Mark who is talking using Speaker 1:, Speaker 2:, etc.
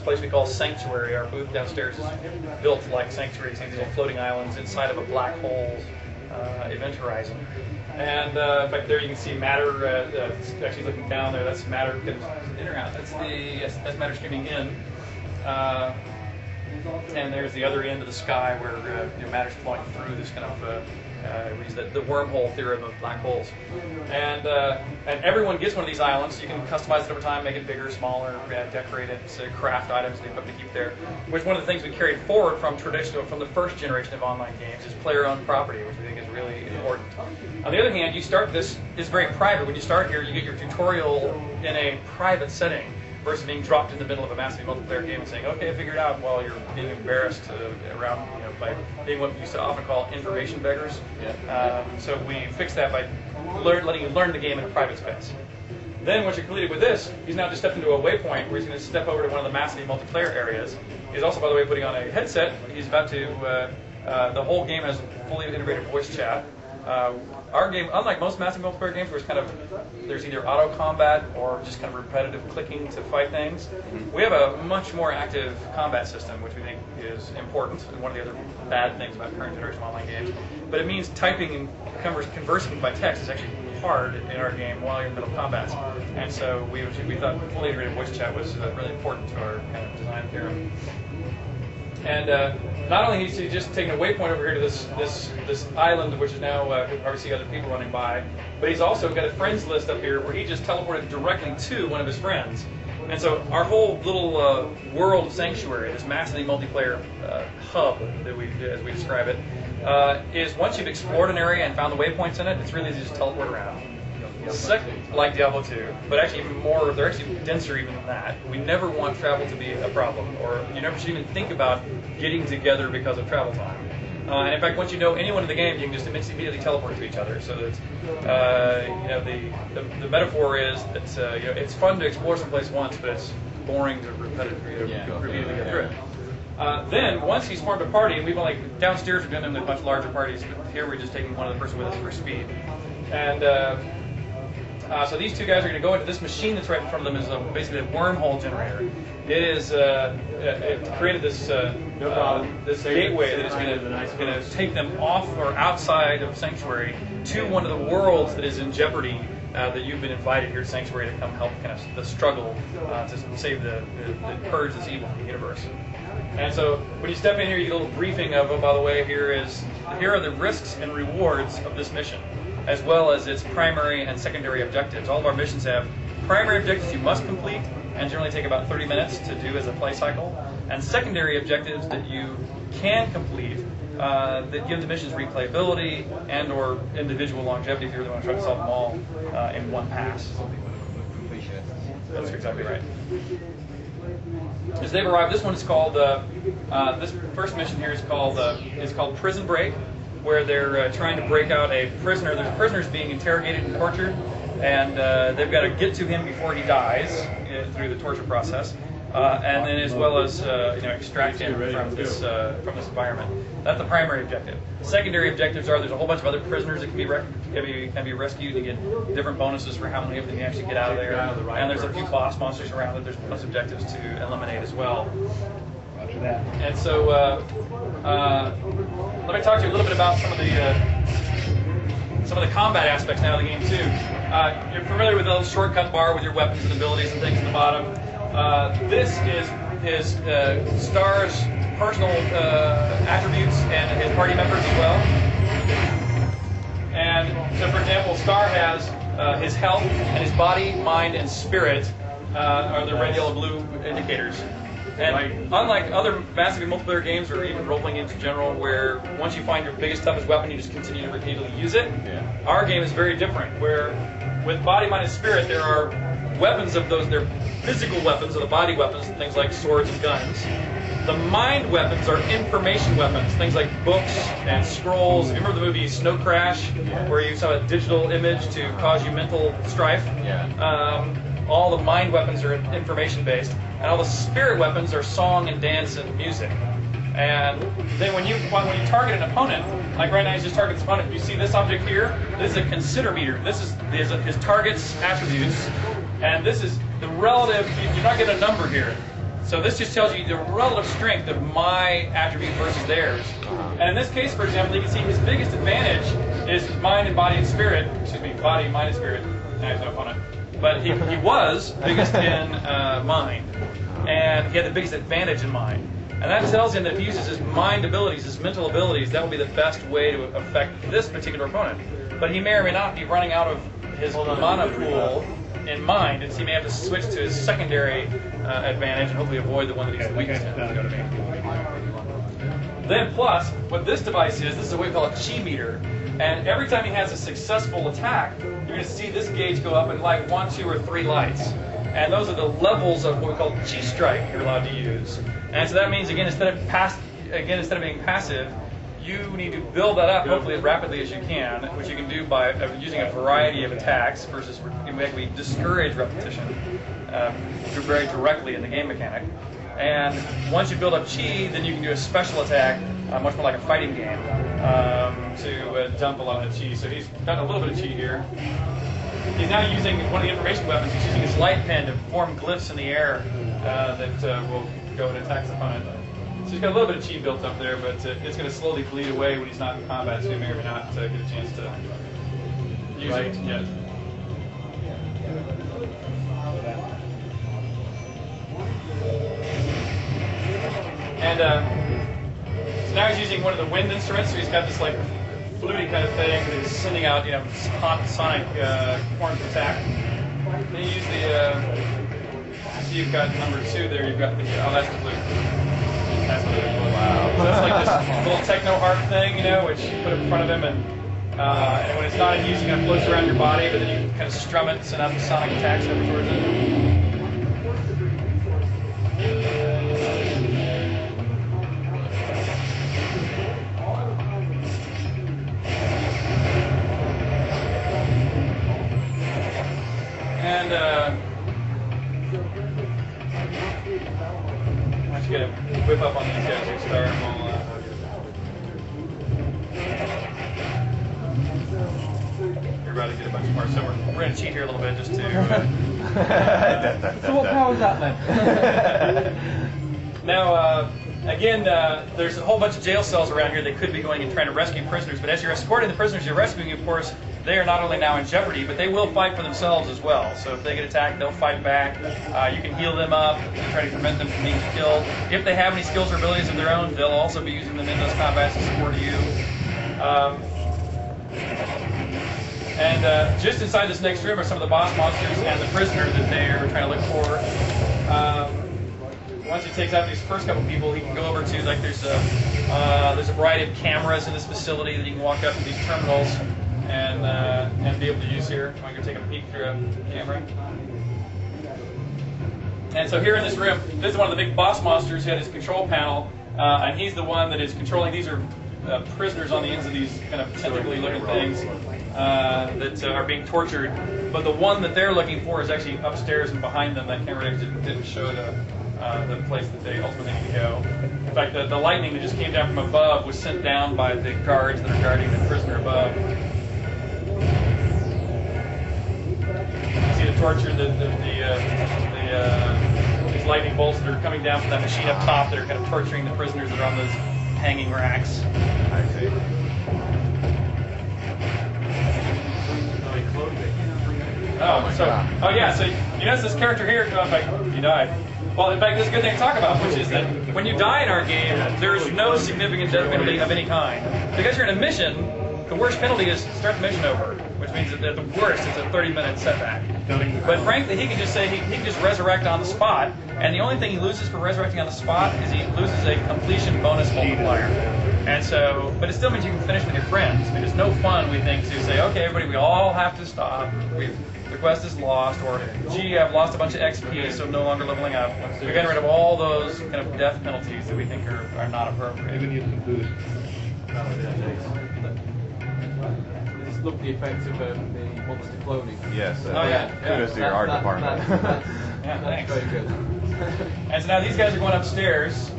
Speaker 1: place we call Sanctuary. Our booth downstairs is built like Sanctuary, these little floating islands inside of a black hole event horizon. And in fact, there you can see matter. Actually, looking down there, that's matter in or out. That's matter streaming in. And there's the other end of the sky where matter's flowing through this kind of the wormhole theorem of black holes. And everyone gets one of these islands. You can customize it over time, make it bigger, smaller, decorate it, craft items that you put to keep there. Which one of the things we carried forward from the first generation of online games is player-owned property, which we think is really important. On the other hand, you start this is very private. When you start here, you get your tutorial in a private setting, versus being dropped in the middle of a massive multiplayer game and saying, "Okay, I figured it out," while you're being embarrassed around, by being what we used to often call information beggars. Yeah. So we fixed that by letting you learn the game in a private space. Then, once you're completed with this, he's now just stepped into a waypoint where he's going to step over to one of the massive multiplayer areas. He's also, by the way, putting on a headset. He's about to. The whole game has fully integrated voice chat. Our game, unlike most massive multiplayer games, where it's there's either auto combat or just kind of repetitive clicking to fight things, we have a much more active combat system, which we think is important, and one of the other bad things about current generation online games. But it means typing and conversing by text is actually hard in our game while you're in the middle of combats. And so we thought fully integrated voice chat was really important to our kind of design theorem. And not only is he just taking a waypoint over here to this island, which is now obviously other people running by, but he's also got a friends list up here where he just teleported directly to one of his friends. And so our whole little world of Sanctuary, this massively multiplayer hub that as we describe it, is once you've explored an area and found the waypoints in it, it's really easy to just teleport around. Like Diablo 2, but actually even more, they're actually denser even than that. We never want travel to be a problem, or you never should even think about getting together because of travel time. And in fact, once you know anyone in the game, you can just immediately teleport to each other. So that the metaphor is that it's fun to explore someplace once, but it's boring to repeatedly get through it. Then once he's formed a party, and we've only downstairs we've done them in much larger parties, but here we're just taking one other person with us for speed. And so these two guys are going to go into this machine that's right in front of them. Is basically a wormhole generator. It created this gateway that is going to take them off or outside of Sanctuary to one of the worlds that is in jeopardy. That you've been invited here to Sanctuary to come help kind of the struggle to save the purge this evil from the universe. And so when you step in here, you get a little briefing of, oh, by the way, here are the risks and rewards of this mission, as well as its primary and secondary objectives. All of our missions have primary objectives you must complete and generally take about 30 minutes to do as a play cycle, and secondary objectives that you can complete that give the missions replayability and or individual longevity if you really want to try to solve them all in one pass. That's exactly right. As they've arrived, this one is called, this first mission here is called Prison Break, where they're trying to break out a prisoner. There's prisoners being interrogated and tortured, and they've got to get to him before he dies through the torture process, and then as well as extract him from this environment. That's the primary objective. The secondary objectives are there's a whole bunch of other prisoners that can be rescued to get different bonuses for how many of them you actually get out of there, and there's a few boss monsters around that there's plus objectives to eliminate as well. Roger that. And so let me talk to you a little bit about some of the combat aspects now of the game too. You're familiar with the little shortcut bar with your weapons and abilities and things at the bottom. This is Star's personal attributes and his party members as well. And so, for example, Star has his health and his body, mind, and spirit are the red, yellow, blue indicators. And unlike other massively multiplayer games or even role-playing games in general, where once you find your biggest, toughest weapon, you just continue to repeatedly use it, our game is very different, where with body, mind, and spirit, there are weapons of those, they're physical weapons, or the body weapons, things like swords and guns. The mind weapons are information weapons, things like books and scrolls. Remember the movie Snow Crash, where you saw a digital image to cause you mental strife? All the mind weapons are information-based, and all the spirit weapons are song and dance and music. And then when you target an opponent, like right now he's just targeting this opponent, you see this object here? This is a consider meter. This is his target's attributes, and this is the relative, you're not getting a number here. So this just tells you the relative strength of my attribute versus theirs. And in this case, for example, you can see his biggest advantage is mind and body and spirit. Excuse me, body, mind, and spirit. Now he's no opponent. But he was biggest in mind. And he had the biggest advantage in mind. And that tells him that if he uses his mind abilities, his mental abilities, that will be the best way to affect this particular opponent. But he may or may not be running out of his mana pool in mind, and so he may have to switch to his secondary advantage and hopefully avoid the one that he's the weakest in. You know what I mean? Then plus, what this device is, this is what we call a chi meter. And every time he has a successful attack, you're going to see this gauge go up in like 1, 2, or 3 lights. And those are the levels of what we call chi strike you're allowed to use. And so that means, again, instead of being passive, you need to build that up, hopefully as rapidly as you can, which you can do by using a variety of attacks versus we discourage repetition very directly in the game mechanic. And once you build up chi, then you can do a special attack, much more like a fighting game, to dump a lot of chi. So he's done a little bit of chi here. He's now using one of the information weapons. He's using his light pen to form glyphs in the air that will go and attack the opponent. So he's got a little bit of chi built up there, but it's going to slowly bleed away when he's not in combat, so he may or may not get a chance to use it yet. And so now he's using one of the wind instruments, so he's got this like fluty kind of thing that he's sending out, sonic horns of attack. Then you use the, see you've got number 2 there, you've got the, oh that's the flute. That's what it was. Wow. So it's like this little techno harp thing, which you put in front of him, and when it's not in use, it kind of floats around your body, but then you kind of strum it and send out the sonic attacks over towards it. And once you get a whip up on these guys, you start them all. You're about to get a bunch more. So we're going to cheat here a little bit just to.
Speaker 2: So what power is that then?
Speaker 1: Now, again, there's a whole bunch of jail cells around here that could be going and trying to rescue prisoners. But as you're escorting the prisoners you're rescuing, of course, they are not only now in jeopardy, but they will fight for themselves as well. So if they get attacked, they'll fight back. You can heal them up and try to prevent them from being killed. If they have any skills or abilities of their own, they'll also be using them in those combats to support you. And just inside this next room are some of the boss monsters and the prisoner that they are trying to look for. Once he takes out these first couple people, he can go over to, like, there's a variety of cameras in this facility that you can walk up to these terminals and be able to use here. I'm going to take a peek through a camera. And so here in this room, this is one of the big boss monsters who had his control panel, and he's the one that is controlling. These are prisoners on the ends of these kind of tentacly looking things that are being tortured. But the one that they're looking for is actually upstairs and behind them. That camera didn't show the place that they ultimately need to go. In fact, the lightning that just came down from above was sent down by the guards that are guarding the prisoner above. You see the torture, these lightning bolts that are coming down from that machine up top that are kind of torturing the prisoners that are on those hanging racks.
Speaker 3: I see.
Speaker 1: Oh yeah, so you notice this character here, in fact, he died. Well, in fact, this is a good thing to talk about, which is that when you die in our game, there's no significant death penalty of any kind. Because you're in a mission, the worst penalty is start the mission over, which means that at the worst, it's a 30-minute setback. But frankly, he can just say, he can just resurrect on the spot, and the only thing he loses for resurrecting on the spot is he loses a completion bonus multiplier. And so, but it still means you can finish with your friends. I mean, it's no fun, we think, to say, okay, everybody, we all have to stop. The quest is lost, or gee, I've lost a bunch of XP, so I'm no longer leveling up. We're getting rid of all those kind of death penalties that we think are not appropriate.
Speaker 3: Even you can boost.
Speaker 2: Just look the effects of the monster cloning.
Speaker 3: Yes.
Speaker 1: Oh yeah.
Speaker 3: Kudos to your art department.
Speaker 1: Yeah, thanks.
Speaker 2: Very good.
Speaker 1: And so now these guys are going upstairs,